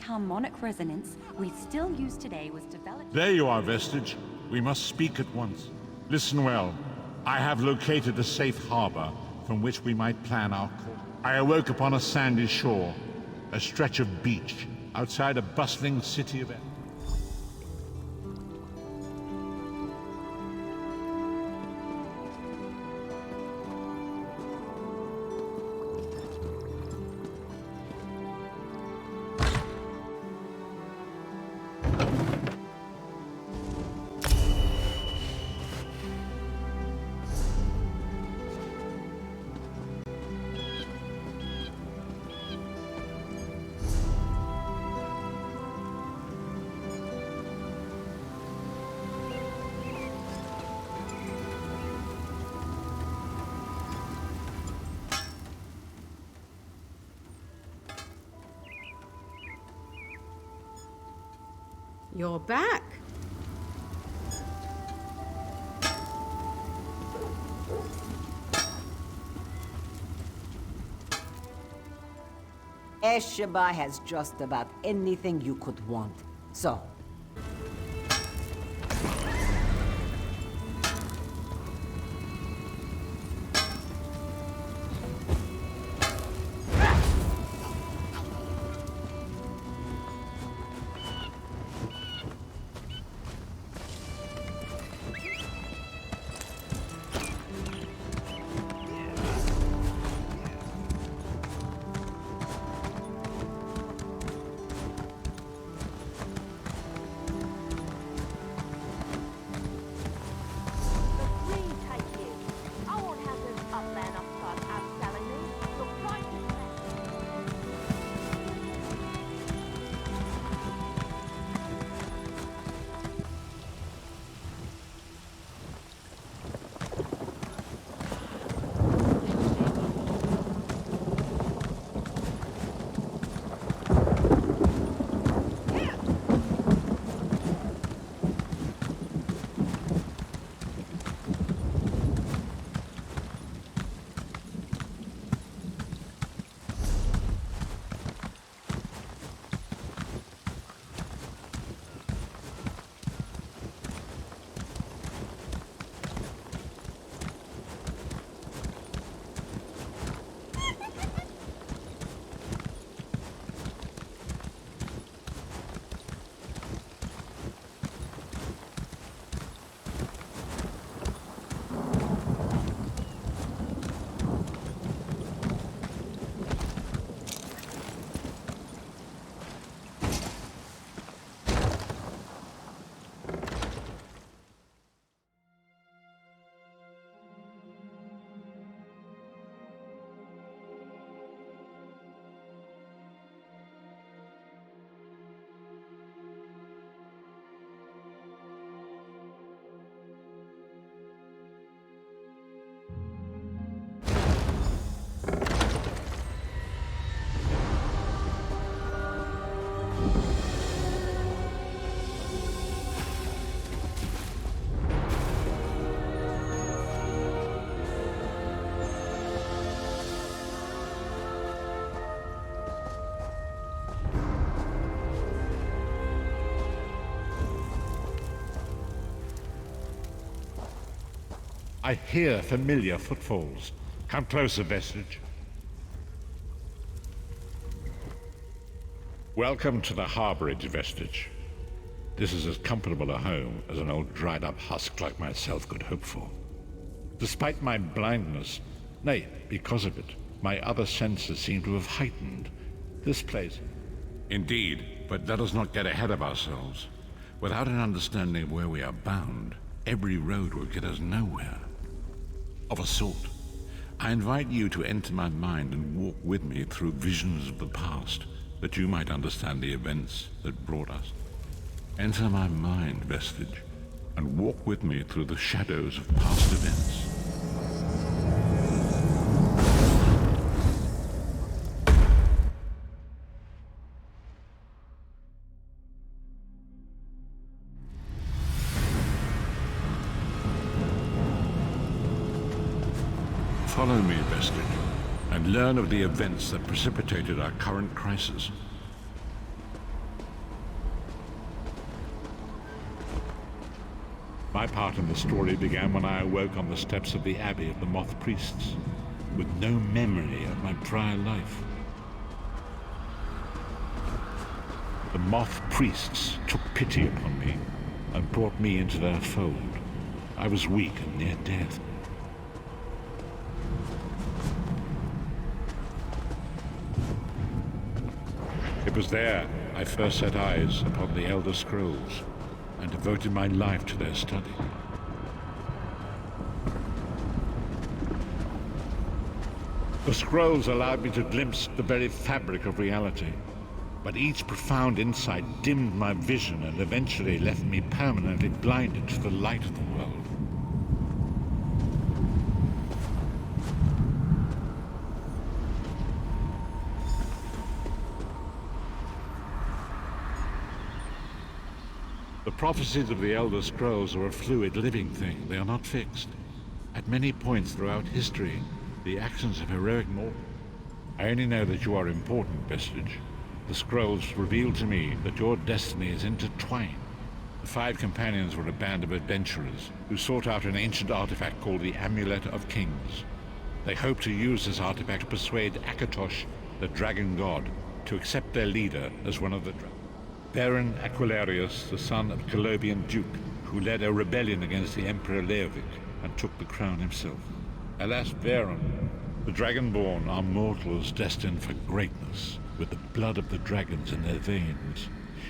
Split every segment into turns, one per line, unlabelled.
harmonic resonance we still use today was developed...
There you are, Vestige. We must speak at once. Listen well. I have located a safe harbor from which we might plan our course. I awoke upon a sandy shore, a stretch of beach outside a bustling city of...
You're back.
Esheba has just about anything you could want. So,
I hear familiar footfalls. Come closer, Vestige. Welcome to the harborage, Vestige. This is as comfortable a home as an old dried-up husk like myself could hope for. Despite my blindness, nay, because of it, my other senses seem to have heightened. This place... Indeed, but let us not get ahead of ourselves. Without an understanding of where we are bound, every road will get us nowhere. Of a sort. I invite you to enter my mind and walk with me through visions of the past, that you might understand the events that brought us. Enter my mind, Vestige, and walk with me through the shadows of past events. Follow me, Vestige, and learn of the events that precipitated our current crisis. My part in the story began when I awoke on the steps of the Abbey of the Moth Priests, with no memory of my prior life. The Moth Priests took pity upon me and brought me into their fold. I was weak and near death. It was there I first set eyes upon the Elder Scrolls and devoted my life to their study. The scrolls allowed me to glimpse the very fabric of reality, but each profound insight dimmed my vision and eventually left me permanently blinded to the light of the world. The prophecies of the Elder Scrolls are a fluid, living thing. They are not fixed. At many points throughout history, the actions of heroic mortals. I only know that you are important, Vestige. The scrolls reveal to me that your destiny is intertwined. The five companions were a band of adventurers who sought out an ancient artifact called the Amulet of Kings. They hoped to use this artifact to persuade Akatosh, the dragon god, to accept their leader as one of the dragons. Baron Aquilarius, the son of Colobian duke, who led a rebellion against the Emperor Leovic and took the crown himself. Alas, Veron, the Dragonborn are mortals destined for greatness, with the blood of the dragons in their veins.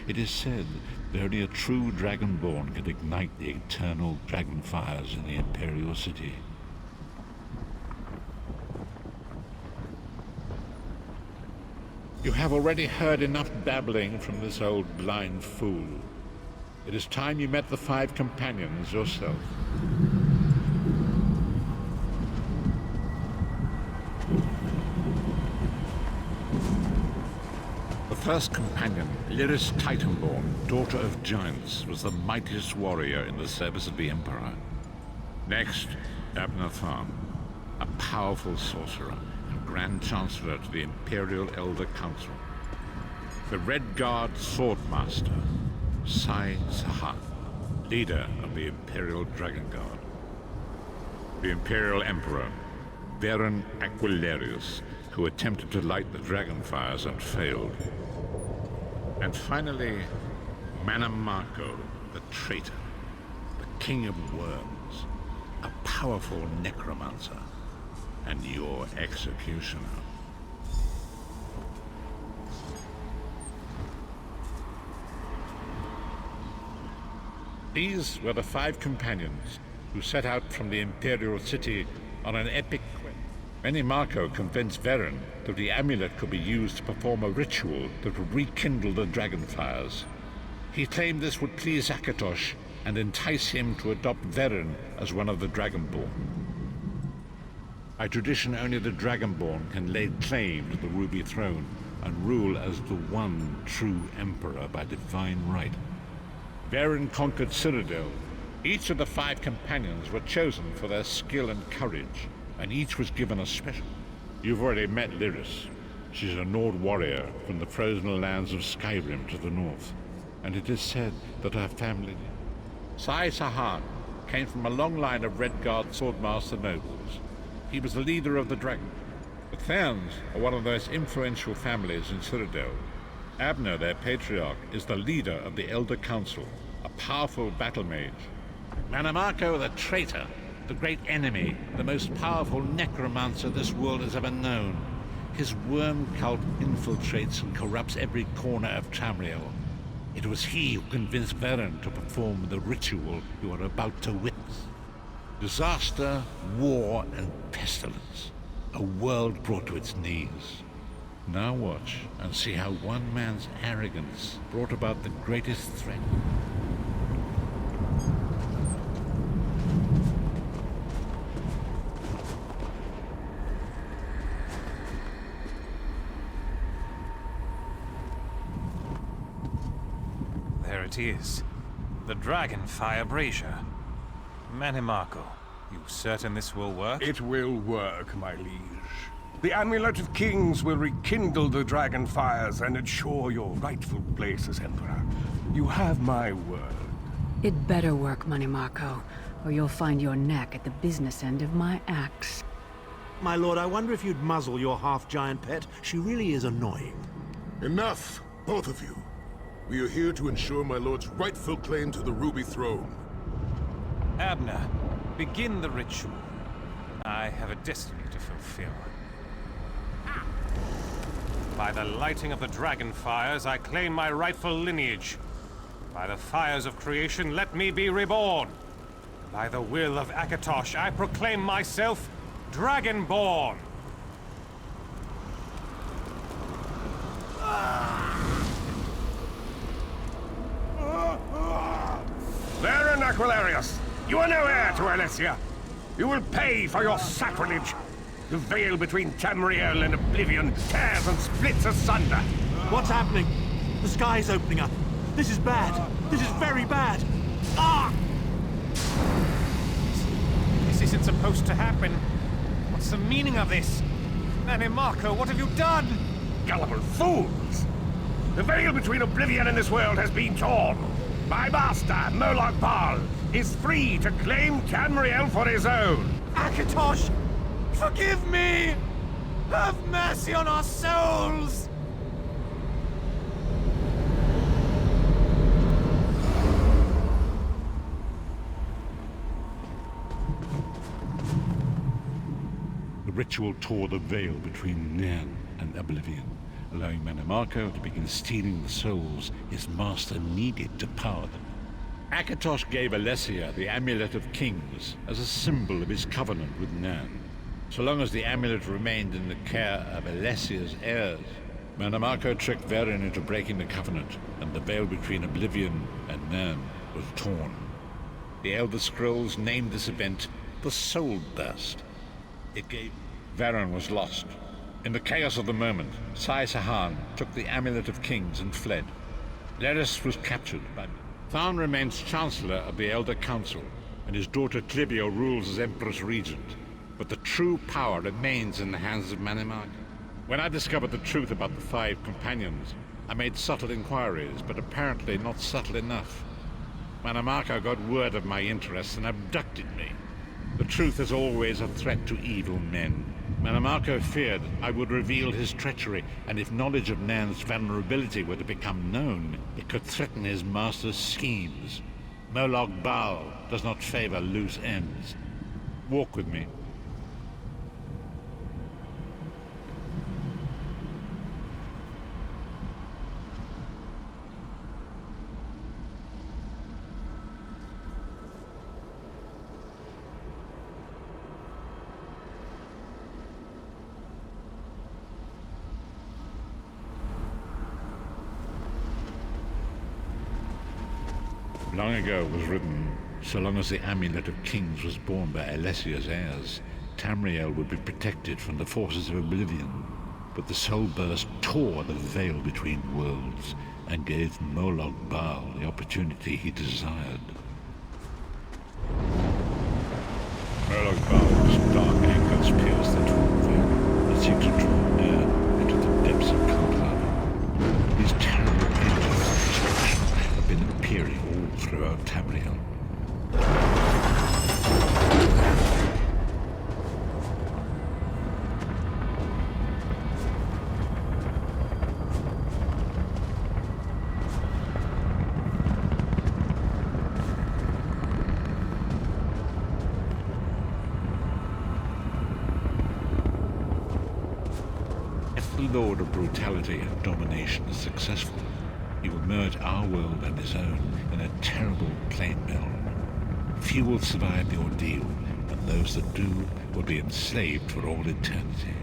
It is said that only a true Dragonborn can ignite the eternal dragon fires in the Imperial City. You have already heard enough babbling from this old blind fool. It is time you met the five companions yourself. The first companion, Lyris Titanborn, daughter of giants, was the mightiest warrior in the service of the Emperor. Next, Abnathan, a powerful sorcerer and Grand Chancellor to the Imperial Elder Council. The Red Guard Swordmaster, Sai Sahat, leader of the Imperial Dragon Guard. The Imperial Emperor, Baron Aquilarius, who attempted to light the dragon fires and failed. And finally, Manamako, the traitor, the king of worms, a powerful necromancer, and your executioner. These were the five companions who set out from the Imperial City on an epic quest. Manamako convinced Veron that the amulet could be used to perform a ritual that would rekindle the dragon fires. He claimed this would please Akatosh and entice him to adopt Veron as one of the Dragonborn. By tradition, only the Dragonborn can lay claim to the Ruby Throne and rule as the one true Emperor by divine right. Veron conquered Cyrodiil. Each of the five companions were chosen for their skill and courage, and each was given a special. You've already met Lyris. She's a Nord warrior from the frozen lands of Skyrim to the north, and it is said that her family, Sai Sahan, came from a long line of Red Guard swordmaster nobles. He was the leader of the dragon. The Therns are one of the most influential families in Cyrodiil. Abner, their patriarch, is the leader of the Elder Council, a powerful battle mage. Manamako, the traitor, the great enemy, the most powerful necromancer this world has ever known. His worm cult infiltrates and corrupts every corner of Tamriel. It was he who convinced Veron to perform the ritual you are about to witness. Disaster, war, and pestilence. A world brought to its knees. Now watch and see how one man's arrogance brought about the greatest threat.
There it is. The Dragonfire Brazier. Manamako, you certain this will work?
It will work, my liege. The Amulet of Kings will rekindle the dragon fires and ensure your rightful place as Emperor. You have my word.
It better work, Money Marco, or you'll find your neck at the business end of my axe.
My lord, I wonder if you'd muzzle your half-giant pet. She really is annoying.
Enough, both of you. We are here to ensure my lord's rightful claim to the Ruby Throne.
Abner, begin the ritual. I have a destiny to fulfill. By the lighting of the dragon fires, I claim my rightful lineage. By the fires of creation, let me be reborn. By the will of Akatosh, I proclaim myself Dragonborn.
Baron Aquilarius, you are no heir to Alessia. You will pay for your sacrilege. The veil between Tamriel and Oblivion tears and splits asunder.
What's happening? The sky's opening up. This is bad. This is very bad. Ah!
This isn't supposed to happen. What's the meaning of this? Manny Marco, what have you done?
Gullible fools! The veil between Oblivion and this world has been torn. My master, Molog Ballu, is free to claim Tamriel for his own.
Akatosh, forgive me! Have mercy on our souls!
The ritual tore the veil between Nan and Oblivion, allowing Manimarco to begin stealing the souls his master needed to power them. Akatosh gave Alessia the Amulet of Kings as a symbol of his covenant with Nan. So long as the amulet remained in the care of Alessia's heirs, Manimarco tricked Varen into breaking the covenant, and the veil between Oblivion and Nan was torn. The Elder Scrolls named this event the Soul Burst. It gave... Varen was lost. In the chaos of the moment, Sai Sahan took the Amulet of Kings and fled. Leris was captured by... Tharn remains Chancellor of the Elder Council, and his daughter Clivio rules as Empress Regent. But the true power remains in the hands of Manimarco. When I discovered the truth about the 5 companions, I made subtle inquiries, but apparently not subtle enough. Manimarco got word of my interests and abducted me. The truth is always a threat to evil men. Manimarco feared I would reveal his treachery, and if knowledge of Nan's vulnerability were to become known, it could threaten his master's schemes. Molog Ballu does not favor loose ends. Walk with me. Long ago was written, so long as the Amulet of Kings was borne by Alessia's heirs, Tamriel would be protected from the forces of Oblivion. But the Soul Burst tore the veil between worlds and gave Molog Ballu the opportunity he desired. Molog Ballu's dark angles pierced the torn veil and seemed to draw Nan into the depths of Kalkala. These terrible angels of destruction have been appearing all throughout Tamriel. If the Lord of Brutality and Domination is successful, he will merge our world and his own in a terrible plain meld. Few will survive the ordeal, and those that do will be enslaved for all eternity.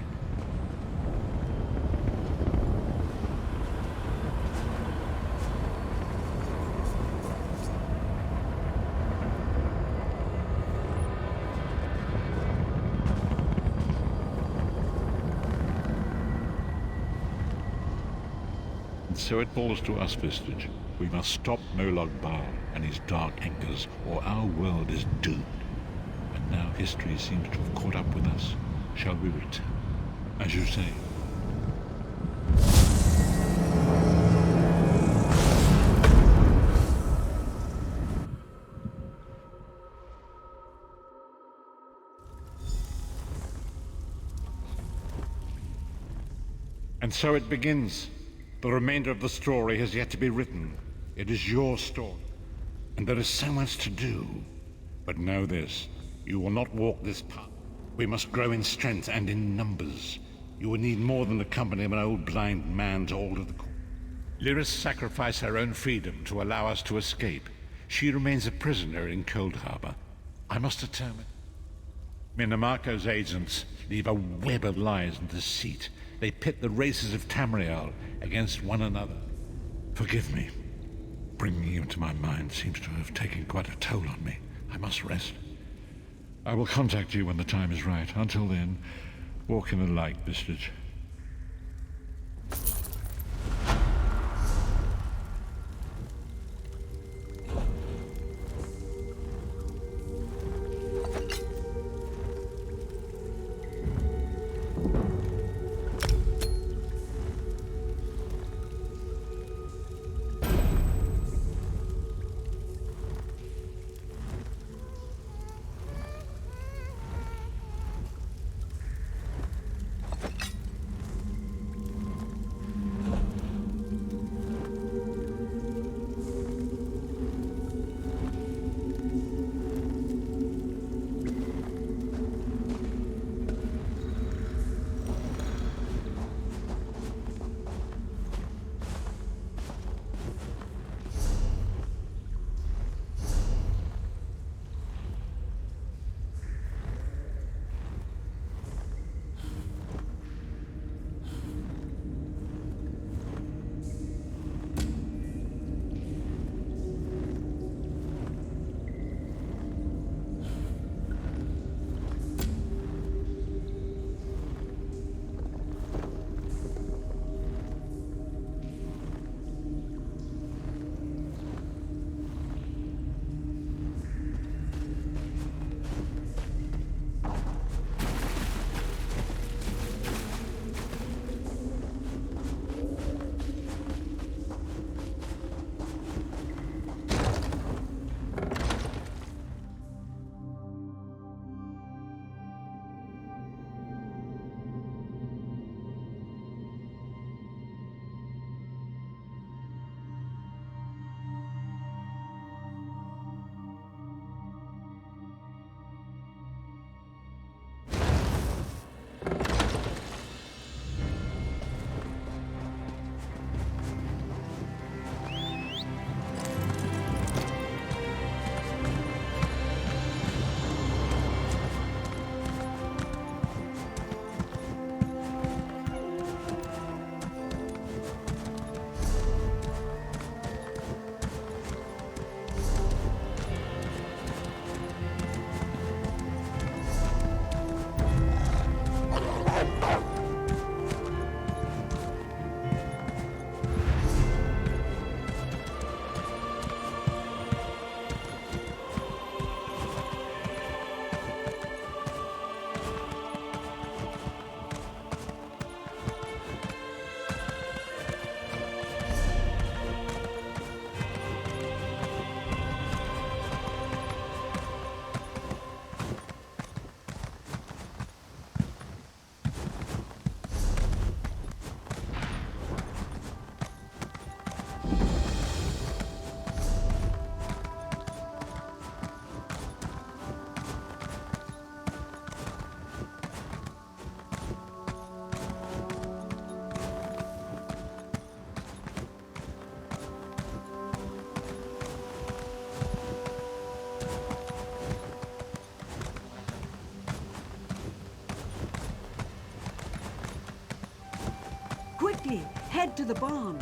And so it falls to us, Vestige. We must stop Molog Ballu and his dark anchors, or our world is doomed. And now history seems to have caught up with us. Shall we return? As you say. And so it begins. The remainder of the story has yet to be written. It is your story. And there is so much to do. But know this, you will not walk this path. We must grow in strength and in numbers. You will need more than the company of an old blind man to alter the course. Lyris sacrificed her own freedom to allow us to escape. She remains a prisoner in Cold Harbor. I must determine. Minamarco's agents leave a web of lies and deceit. They pit the races of Tamriel against one another. Forgive me. Bringing you into my mind seems to have taken quite a toll on me. I must rest. I will contact you when the time is right. Until then, walk in the light, Vestige.
Quickly, head to the barn.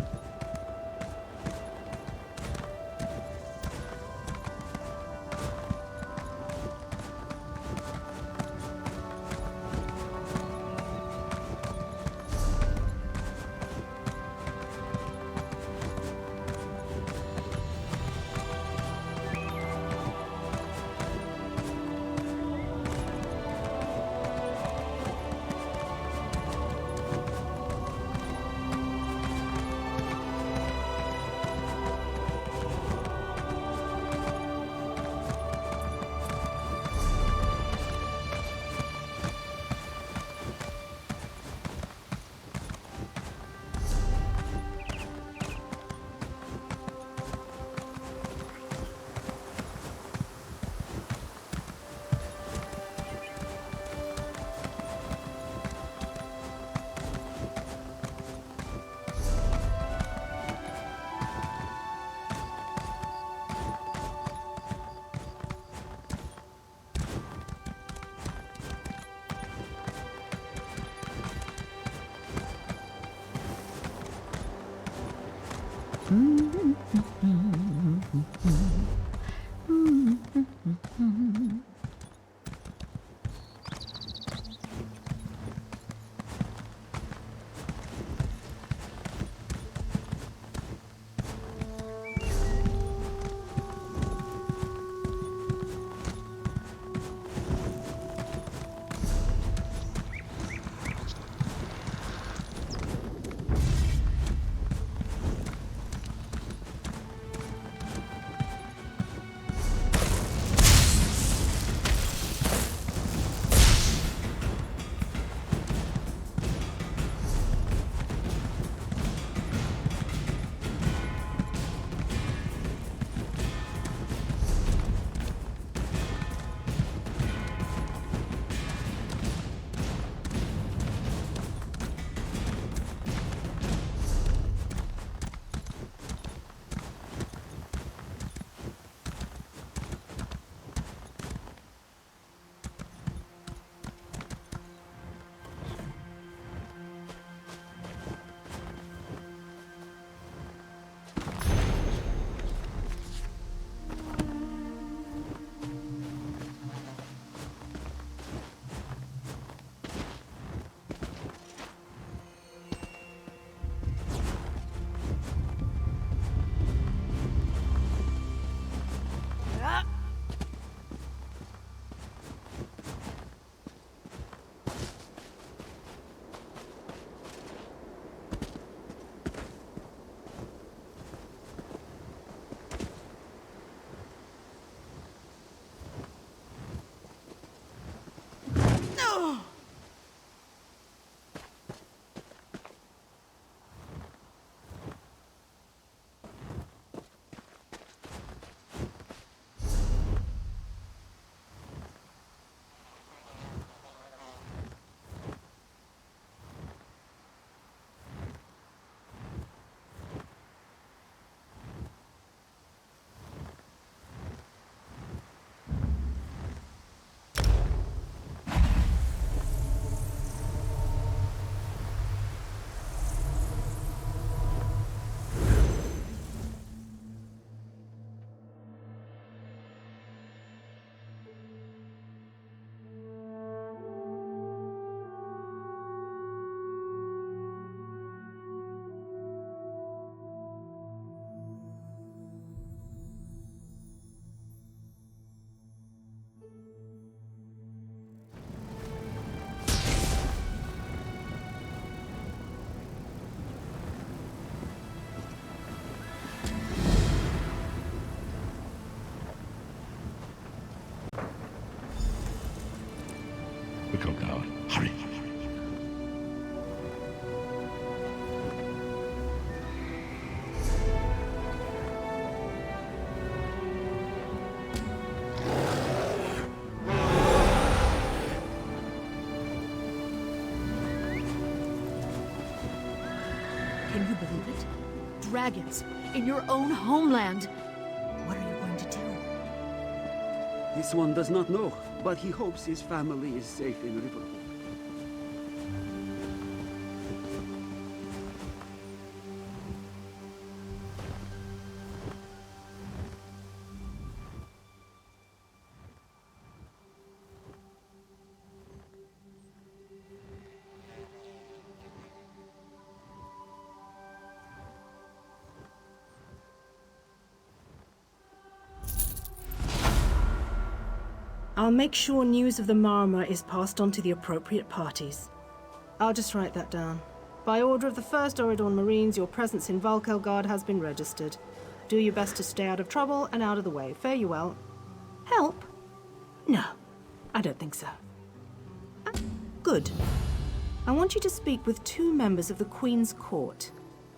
We go now. Hurry.
Can you believe it? Dragons in your own homeland. What are you going to do?
This one does not know, but he hopes his family is safe in Riverwood.
I'll make sure news of the Marmor is passed on to the appropriate parties. I'll just write that down. By order of the 1st Oridon Marines, your presence in Valkelgard has been registered. Do your best to stay out of trouble and out of the way. Fare you well. Help? No, I don't think so. Good. I want you to speak with 2 members of the Queen's Court,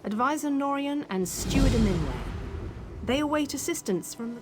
Advisor Norian and Steward Aminway. They await assistance from the...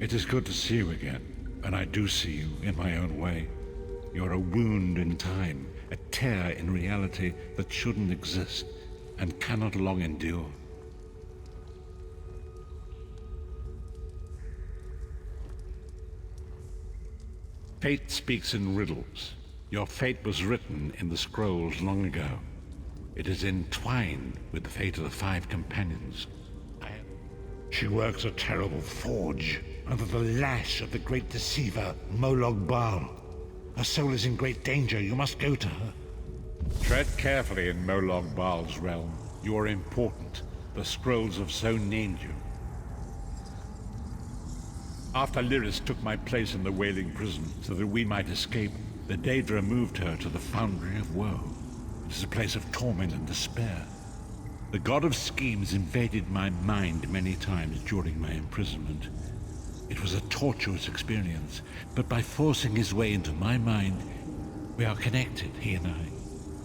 It is good to see you again, and I do see you in my own way. You're a wound in time, a tear in reality that shouldn't exist and cannot long endure. Fate speaks in riddles. Your fate was written in the scrolls long ago. It is entwined with the fate of the 5 companions. She works a terrible forge under the lash of the great deceiver, Molog Balу. Her soul is in great danger. You must go to her. Tread carefully in Molog Balu's realm. You are important. The scrolls have so named you. After Lyris took my place in the Wailing Prison so that we might escape, the Даэдра moved her to the Foundry of Woe. It is a place of torment and despair. The god of schemes invaded my mind many times during my imprisonment. It was a tortuous experience, but by forcing his way into my mind, we are connected, he and I.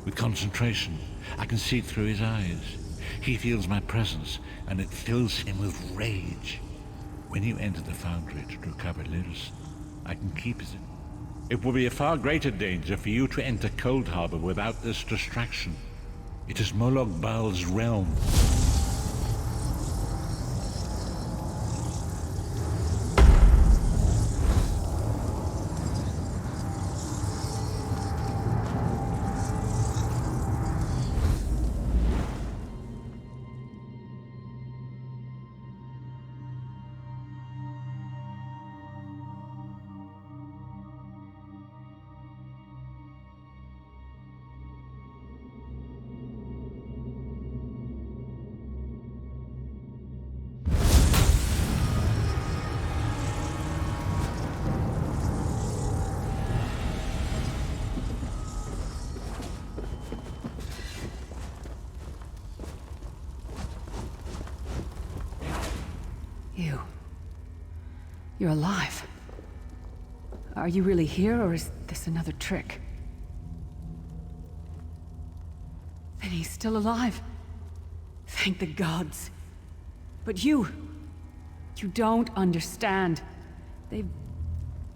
With concentration, I can see through his eyes. He feels my presence, and it fills him with rage. When you enter the Foundry to recover Lyris, I can keep it. It will be a far greater danger for you to enter Cold Harbor without this distraction. It is Molog Balu's realm.
You're alive. Are you really here, or is this another trick? Then he's still alive. Thank the gods. But you don't understand. They've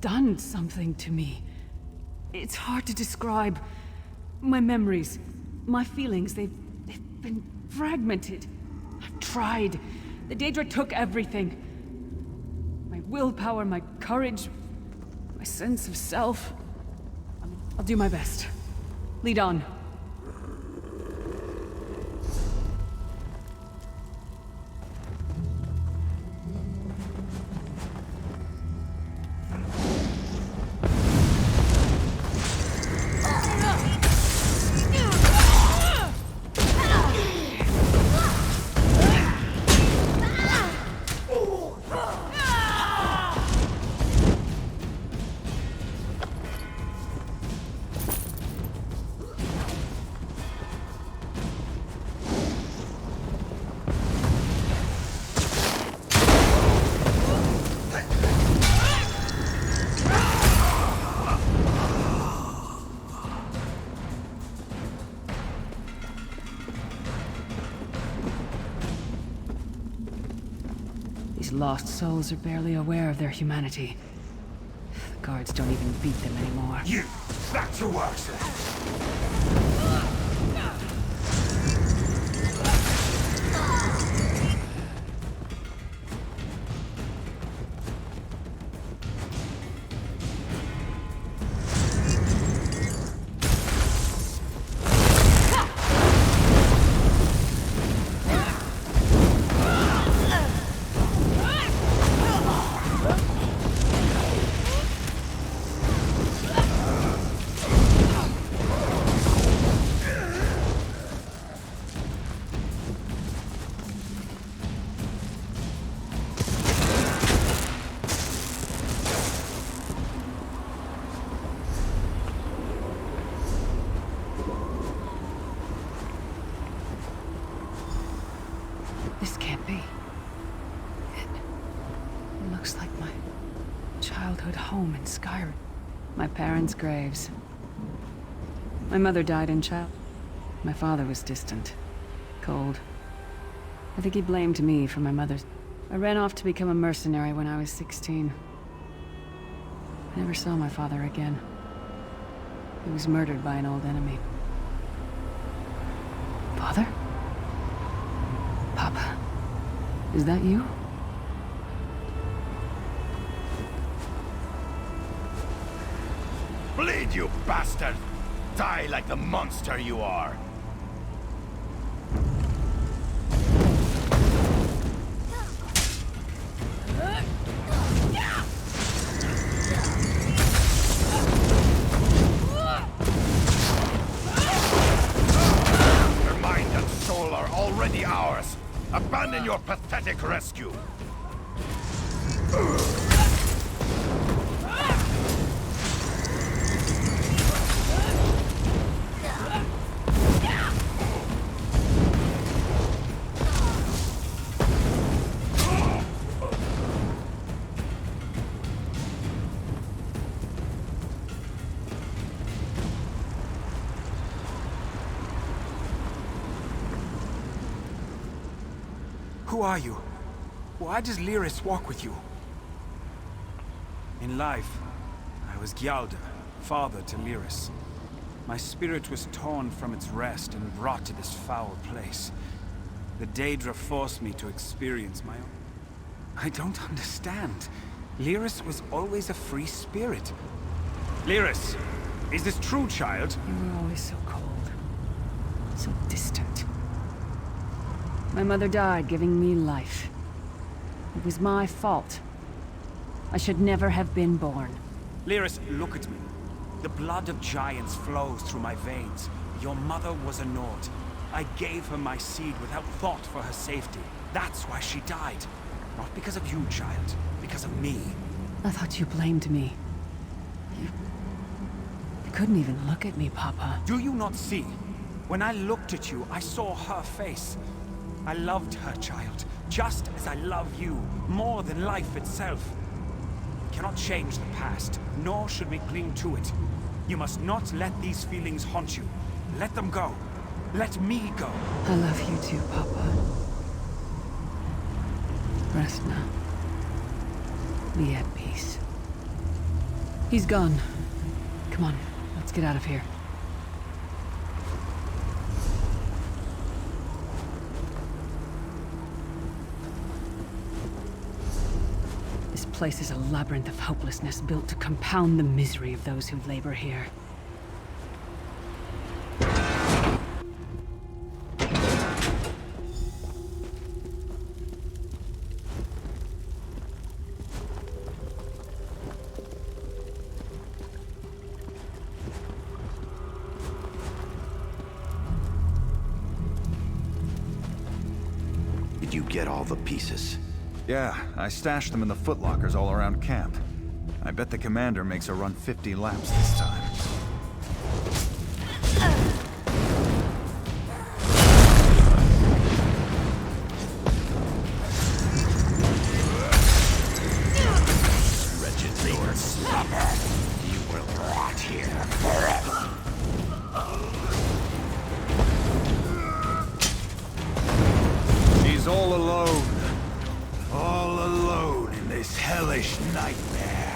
done something to me. It's hard to describe. My memories, my feelings, they've been fragmented. I've tried. The Даэдра took everything. My willpower, my courage, my sense of self. I'll do my best. Lead on. Lost souls are barely aware of their humanity. The guards don't even beat them anymore.
You! Back to work, sir!
This can't be. It looks like my childhood home in Skyrim. My parents' graves. My mother died in child. My father was distant, cold. I think he blamed me for my mother's I ran off to become a mercenary when I was 16. I never saw my father again. He was murdered by an old enemy. Father? Papa? Is that you?
Bleed, you bastard! Die like the monster you are! Your mind and soul are already ours. Abandon your pathetic rescue.
Who are you? Why does Lyris walk with you? In life, I was Gyalda, father to Lyris. My spirit was torn from its rest and brought to this foul place. The Daedra forced me to experience my own. I don't understand. Lyris was always a free spirit. Lyris, is this true, child?
You were always so cold. So distant. My mother died giving me life. It was my fault. I should never have been born.
Lyris, look at me. The blood of giants flows through my veins. Your mother was a Nord. I gave her my seed without thought for her safety. That's why she died. Not because of you, child. Because of me.
I thought you blamed me. You couldn't even look at me, Papa.
Do you not see? When I looked at you, I saw her face. I loved her, child, just as I love you, more than life itself. We cannot change the past, nor should we cling to it. You must not let these feelings haunt you. Let them go. Let me go.
I love you too, Papa. Rest now. Be at peace. He's gone. Come on, let's get out of here. This place is a labyrinth of hopelessness built to compound the misery of those who labor here.
Did you get all the pieces?
Yeah, I stashed them in the footlockers all around camp. I bet the commander makes her run 50 laps this time.
Wretched Lord Slumber, you will rot here forever.
She's all alone. All alone in this hellish nightmare.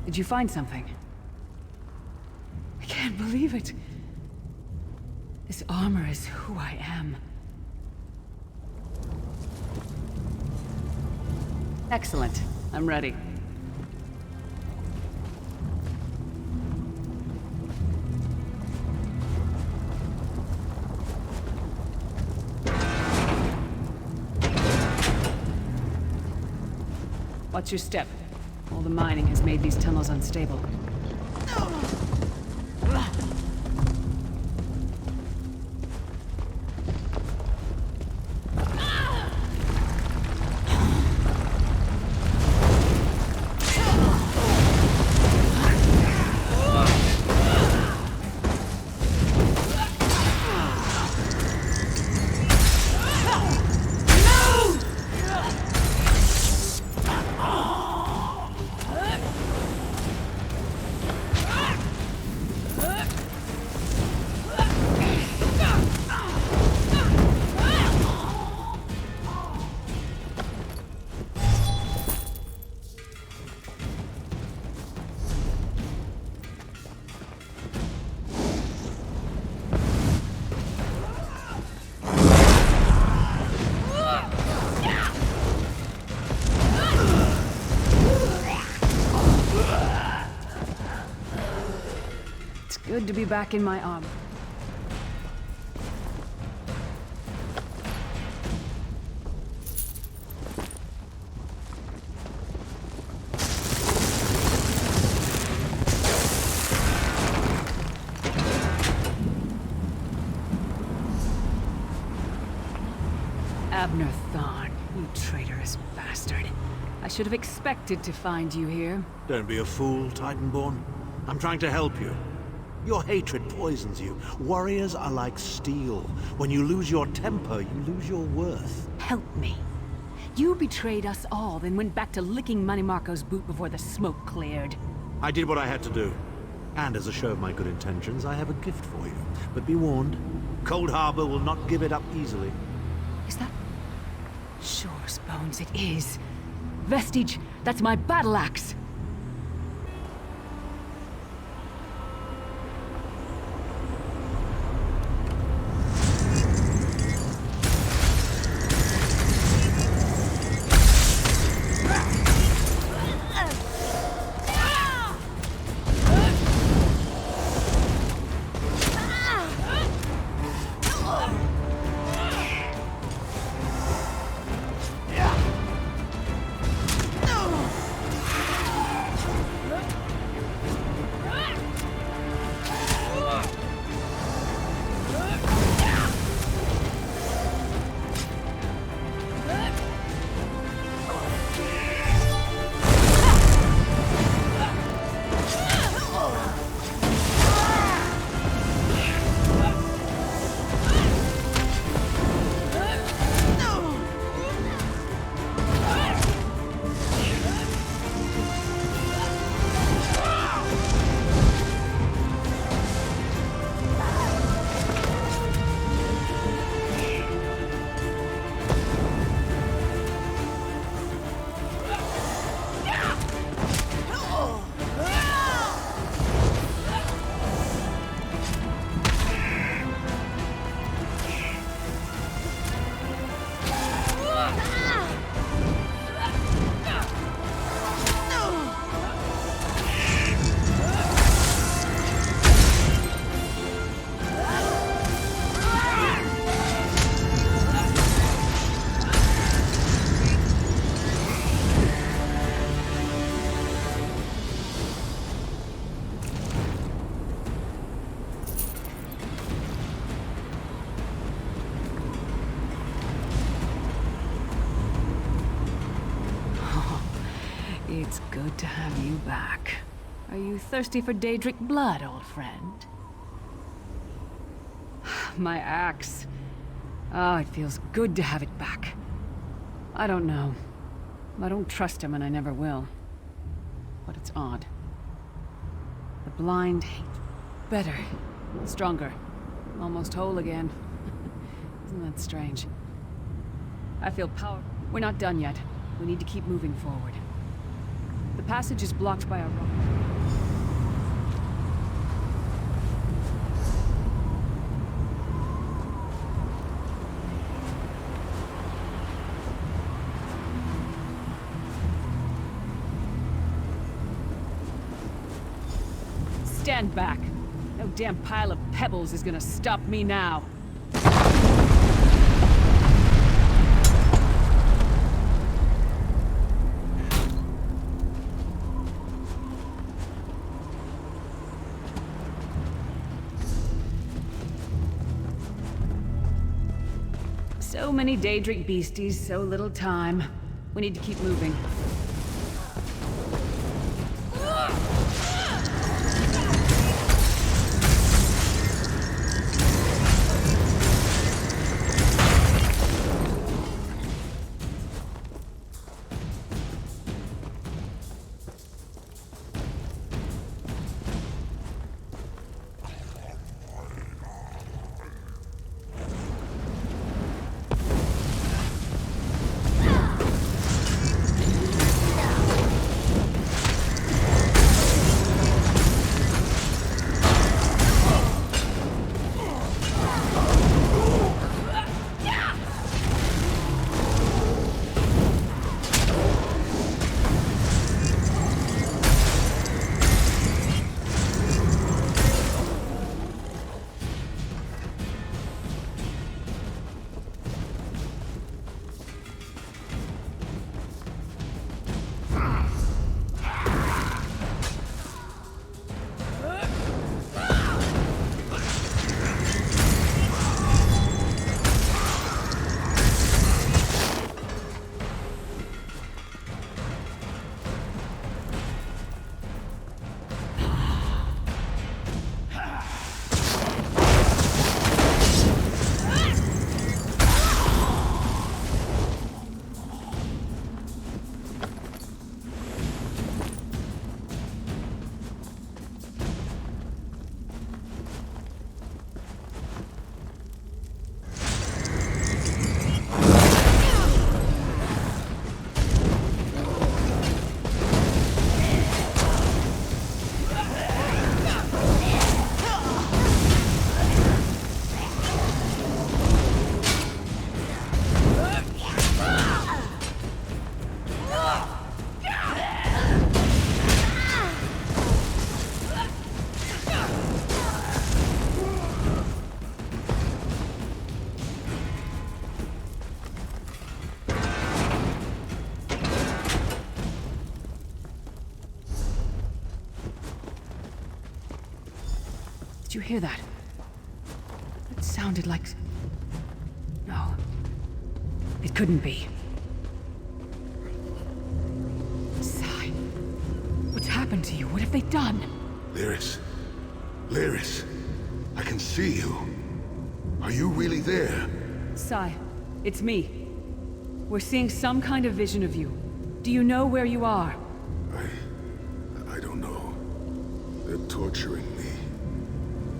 Did you find something? I can't believe it. This armor is who I am. Excellent. I'm ready. Watch your step. All the mining has made these tunnels unstable. Good to be back in my armor. Abner Thorn, you traitorous bastard. I should have expected to find you here.
Don't be a fool, Titanborn. I'm trying to help you. Your hatred poisons you. Warriors are like steel. When you lose your temper, you lose your worth.
Help me. You betrayed us all, then went back to licking Manny Marco's boot before the smoke cleared.
I did what I had to do. And as a show of my good intentions, I have a gift for you. But be warned, Cold Harbor will not give it up easily.
Is that... Sure, Bones, it is. Vestige, that's my battle axe. It's good to have you back. Are you thirsty for Daedric blood, old friend? My axe. Oh, it feels good to have it back. I don't know. I don't trust him and I never will. But it's odd. The blind hate better, stronger, almost whole again. Isn't that strange? I feel power. We're not done yet. We need to keep moving forward. The passage is blocked by a rock. Stand back. No damn pile of pebbles is gonna stop me now. So many Daedric beasties, so little time. We need to keep moving. Did you hear that? It sounded like... No. It couldn't be. Sai. What's happened to you? What have they done?
Lyris. Lyris. I can see you. Are you really there?
Sai, it's me. We're seeing some kind of vision of you. Do you know where you are?
I don't know. They're torturing me.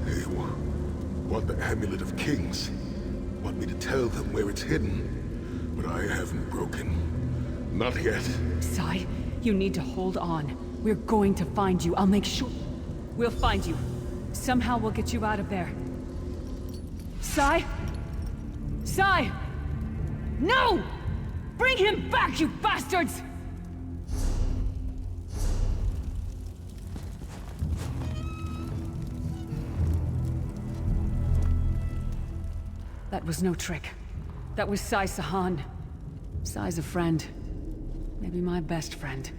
They want the Amulet of Kings. Want me to tell them where it's hidden. But I haven't broken. Not yet.
Sai, you need to hold on. We're going to find you. I'll make sure... We'll find you. Somehow we'll get you out of there. Sai? Sai! No! Bring him back, you bastards! That was no trick. That was Sai Sahan. Sai's a friend. Maybe my best friend.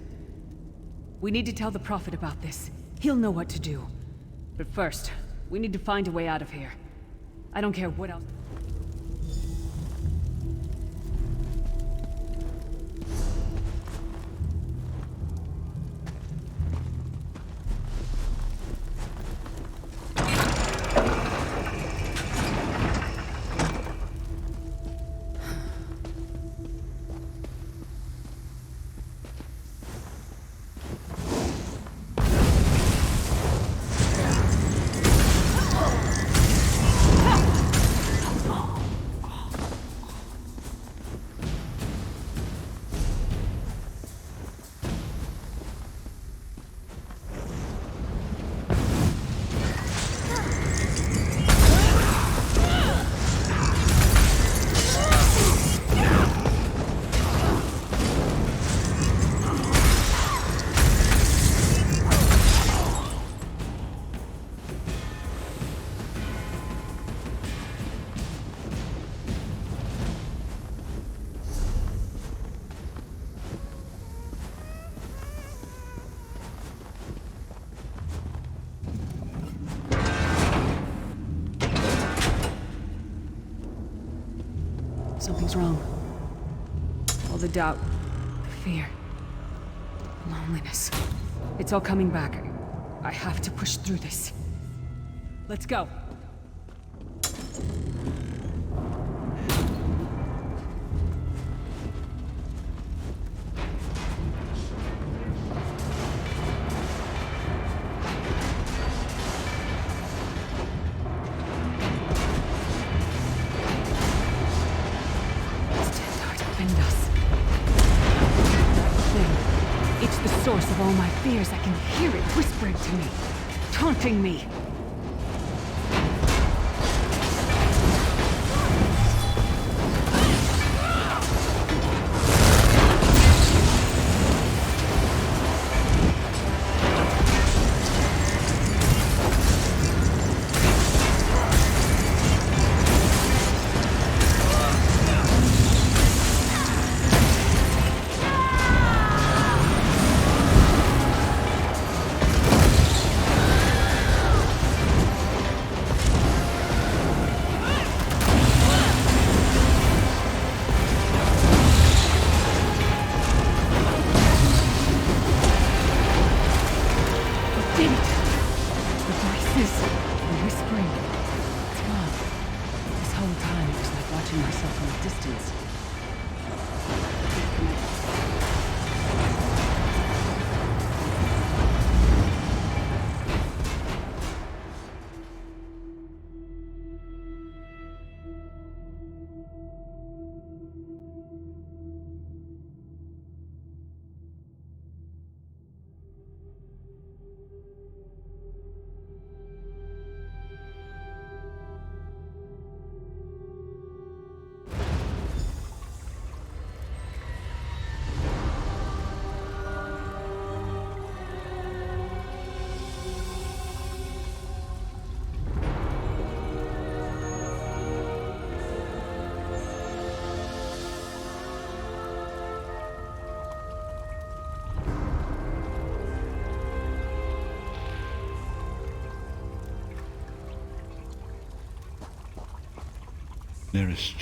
We need to tell the Prophet about this. He'll know what to do. But first, we need to find a way out of here. I don't care what else... Something's wrong. All the doubt, the fear, the loneliness. It's all coming back. I have to push through this. Let's go. Of all my fears, I can hear it whispering to me, taunting me.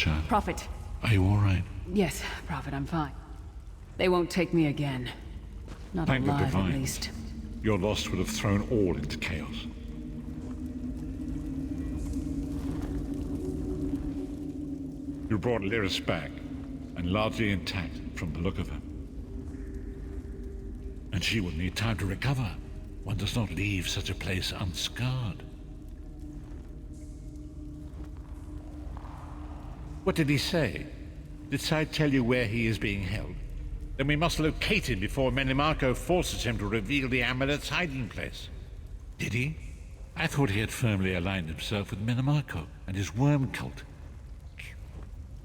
Chan.
Prophet.
Are you all right?
Yes, Prophet, I'm fine. They won't take me again. Not
Thank the
alive,
divine.
at least.
Your loss would have thrown all into chaos. You brought Lyris back, and largely intact from the look of her. And she will need time to recover. One does not leave such a place unscarred. What did he say? Did Sai tell you where he is being held? Then we must locate him before Menimarco forces him to reveal the amulet's hiding place. Did he? I thought he had firmly aligned himself with Menimarco and his worm cult.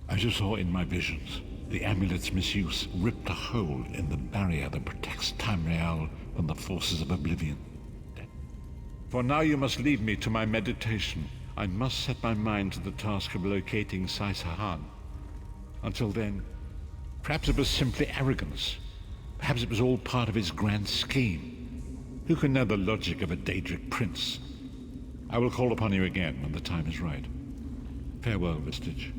As you saw in my visions, the amulet's misuse ripped a hole in the barrier that protects Tamrielle from the forces of oblivion. For now you must leave me to my meditation. I must set my mind to the task of locating Sai Sahan. Until then, perhaps it was simply arrogance. Perhaps it was all part of his grand scheme. Who can know the logic of a Daedric prince? I will call upon you again when the time is right. Farewell, Vestige.